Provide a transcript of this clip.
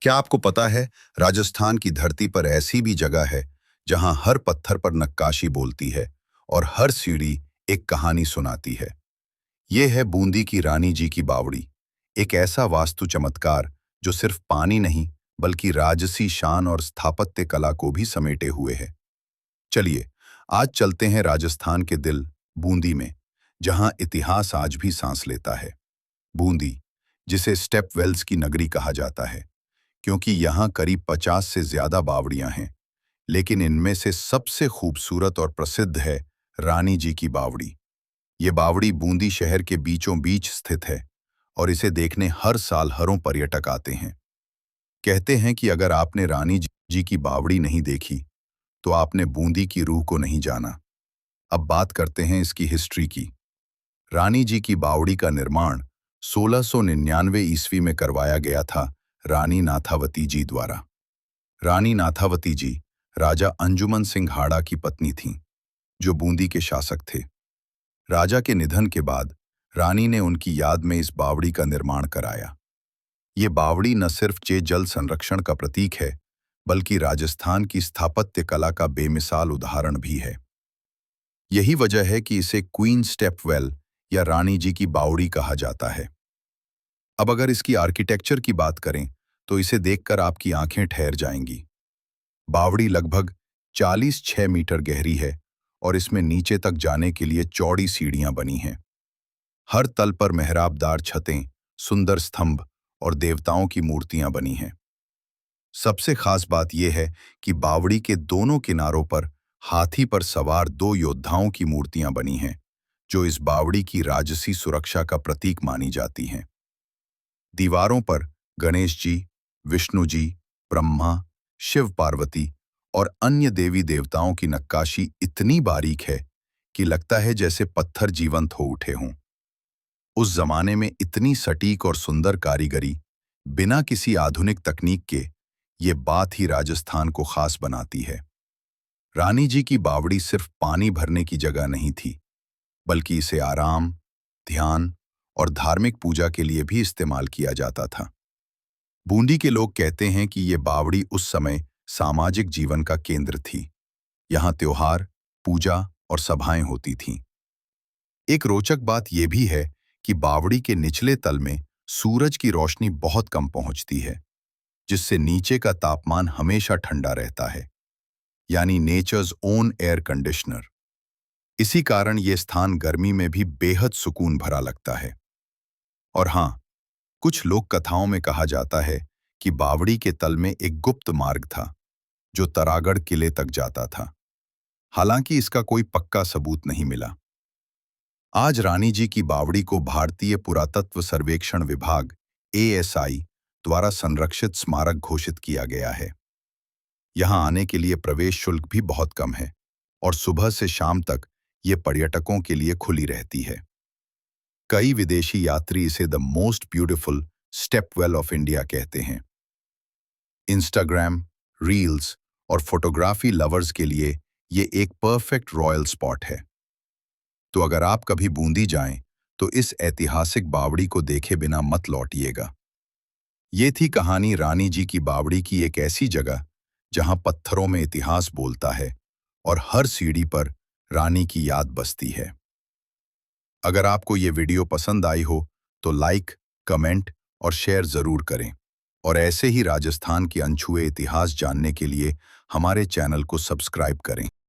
क्या आपको पता है, राजस्थान की धरती पर ऐसी भी जगह है जहां हर पत्थर पर नक्काशी बोलती है और हर सीढ़ी एक कहानी सुनाती है। ये है बूंदी की रानी जी की बावड़ी, एक ऐसा वास्तु चमत्कार जो सिर्फ पानी नहीं बल्कि राजसी शान और स्थापत्य कला को भी समेटे हुए है। चलिए, आज चलते हैं राजस्थान के दिल बूंदी में, जहां इतिहास आज भी सांस लेता है। बूंदी, जिसे स्टेप वेल्स की नगरी कहा जाता है, क्योंकि यहाँ करीब 50 से ज्यादा बावड़ियां हैं, लेकिन इनमें से सबसे खूबसूरत और प्रसिद्ध है रानी जी की बावड़ी। ये बावड़ी बूंदी शहर के बीचों बीच स्थित है और इसे देखने हर साल हरों पर्यटक आते हैं। कहते हैं कि अगर आपने रानी जी की बावड़ी नहीं देखी, तो आपने बूंदी की रूह को नहीं जाना। अब बात करते हैं इसकी हिस्ट्री की। रानी जी की बावड़ी का निर्माण 1699 ईस्वी में करवाया गया था रानी नाथावती जी द्वारा। रानी नाथावती जी राजा अंजुमन सिंह हाड़ा की पत्नी थीं, जो बूंदी के शासक थे। राजा के निधन के बाद रानी ने उनकी याद में इस बावड़ी का निर्माण कराया। ये बावड़ी न सिर्फ जल संरक्षण का प्रतीक है, बल्कि राजस्थान की स्थापत्य कला का बेमिसाल उदाहरण भी है। यही वजह है कि इसे क्वीन स्टेप वेल या रानी जी की बावड़ी कहा जाता है। अब अगर इसकी आर्किटेक्चर की बात करें, तो इसे देखकर आपकी आंखें ठहर जाएंगी। बावड़ी लगभग 46 मीटर गहरी है और इसमें नीचे तक जाने के लिए चौड़ी सीढ़ियां बनी हैं। हर तल पर मेहराबदार छतें, सुंदर स्तंभ और देवताओं की मूर्तियां बनी हैं। सबसे खास बात यह है कि बावड़ी के दोनों किनारों पर हाथी पर सवार दो योद्धाओं की मूर्तियां बनी हैं, जो इस बावड़ी की राजसी सुरक्षा का प्रतीक मानी जाती हैं। दीवारों पर गणेश जी, विष्णु जी, ब्रह्मा, शिव पार्वती और अन्य देवी देवताओं की नक्काशी इतनी बारीक है कि लगता है जैसे पत्थर जीवंत हो उठे हों। उस जमाने में इतनी सटीक और सुंदर कारीगरी, बिना किसी आधुनिक तकनीक के, ये बात ही राजस्थान को खास बनाती है। रानी जी की बावड़ी सिर्फ पानी भरने की जगह नहीं थी, बल्कि इसे आराम, ध्यान और धार्मिक पूजा के लिए भी इस्तेमाल किया जाता था। बूंदी के लोग कहते हैं कि ये बावड़ी उस समय सामाजिक जीवन का केंद्र थी। यहाँ त्योहार, पूजा और सभाएं होती थीं। एक रोचक बात यह भी है कि बावड़ी के निचले तल में सूरज की रोशनी बहुत कम पहुंचती है, जिससे नीचे का तापमान हमेशा ठंडा रहता है, यानी नेचर्स ओन एयर कंडीशनर। इसी कारण ये स्थान गर्मी में भी बेहद सुकून भरा लगता है। और हाँ, कुछ लोक कथाओं में कहा जाता है कि बावड़ी के तल में एक गुप्त मार्ग था, जो तरागढ़ किले तक जाता था। हालांकि इसका कोई पक्का सबूत नहीं मिला। आज रानी जी की बावड़ी को भारतीय पुरातत्व सर्वेक्षण विभाग ASI द्वारा संरक्षित स्मारक घोषित किया गया है। यहाँ आने के लिए प्रवेश शुल्क भी बहुत कम है और सुबह से शाम तक ये पर्यटकों के लिए खुली रहती है। कई विदेशी यात्री इसे the most beautiful step well of India कहते हैं। इंस्टाग्राम, रील्स और फोटोग्राफी लवर्स के लिए ये एक परफेक्ट रॉयल स्पॉट है। तो अगर आप कभी बूंदी जाएं, तो इस ऐतिहासिक बावड़ी को देखे बिना मत लौटिएगा। ये थी कहानी रानी जी की बावड़ी की, एक ऐसी जगह जहां पत्थरों में इतिहास बोलता है और हर सीढ़ी पर रानी की याद बसती है। अगर आपको ये वीडियो पसंद आई हो, तो लाइक, कमेंट और शेयर जरूर करें। और ऐसे ही राजस्थान के अनछुए इतिहास जानने के लिए हमारे चैनल को सब्सक्राइब करें।